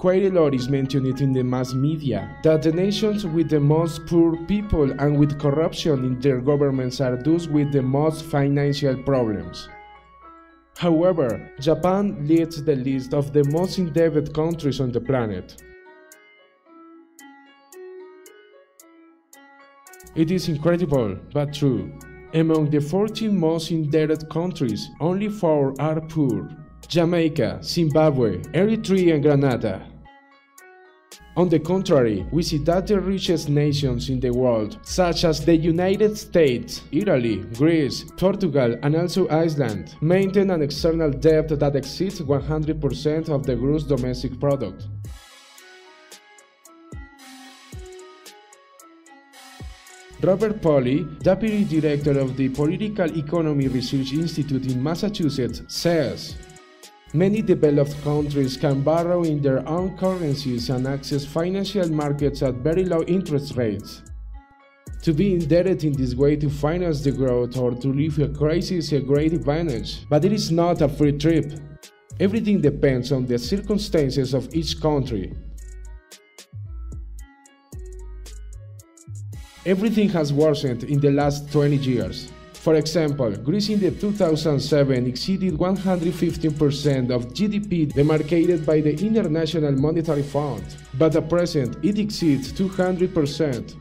quite a lot is mentioned in the mass media, that the nations with the most poor people and with corruption in their governments are those with the most financial problems. However, Japan leads the list of the most indebted countries on the planet. It is incredible, but true. Among the 14 most indebted countries, only 4 are poor: Jamaica, Zimbabwe, Eritrea and Grenada. On the contrary, we see that the richest nations in the world, such as the United States, Italy, Greece, Portugal and also Iceland, maintain an external debt that exceeds 100% of the gross domestic product. Robert Polly, Deputy Director of the Political Economy Research Institute in Massachusetts, says, "Many developed countries can borrow in their own currencies and access financial markets at very low interest rates. To be indebted in this way to finance the growth or to leave a crisis is a great advantage, but it is not a free trip. Everything depends on the circumstances of each country. Everything has worsened in the last 20 years. For example, Greece in the 2007 exceeded 115% of GDP demarcated by the International Monetary Fund, but at present it exceeds 200%.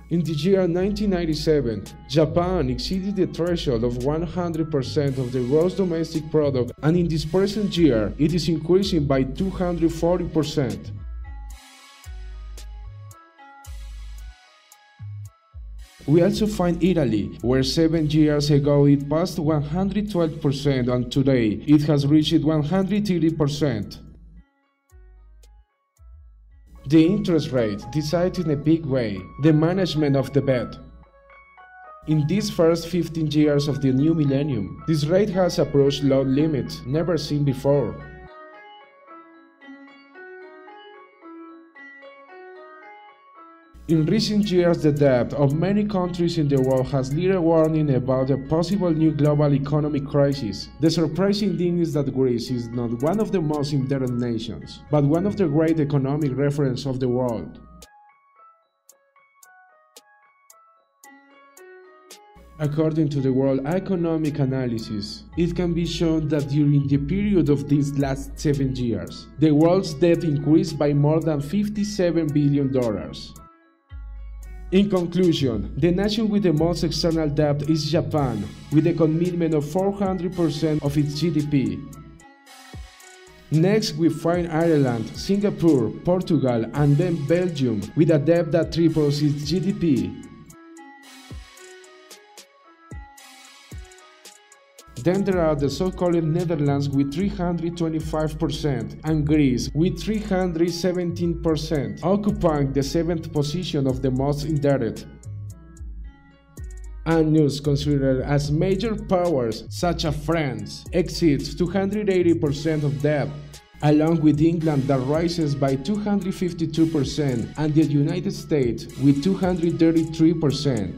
In the year 1997, Japan exceeded the threshold of 100% of the gross domestic product, and in this present year it is increasing by 240%. We also find Italy, where 7 years ago it passed 112% and today it has reached 130%. The interest rate decides in a big way the management of the debt. In these first 15 years of the new millennium, this rate has approached low limits never seen before. In recent years, the debt of many countries in the world has lit a warning about a possible new global economic crisis. The surprising thing is that Greece is not one of the most indebted nations, but one of the great economic references of the world. According to the World Economic Analysis, it can be shown that during the period of these last 7 years, the world's debt increased by more than $57 billion. In conclusion, the nation with the most external debt is Japan, with a commitment of 400% of its GDP. Next we find Ireland, Singapore, Portugal and then Belgium, with a debt that triples its GDP. Then there are the so-called Netherlands with 325% and Greece with 317%, occupying the 7th position of the most indebted. And news considered as major powers such as France exceeds 280% of debt, along with England that rises by 252% and the United States with 233%.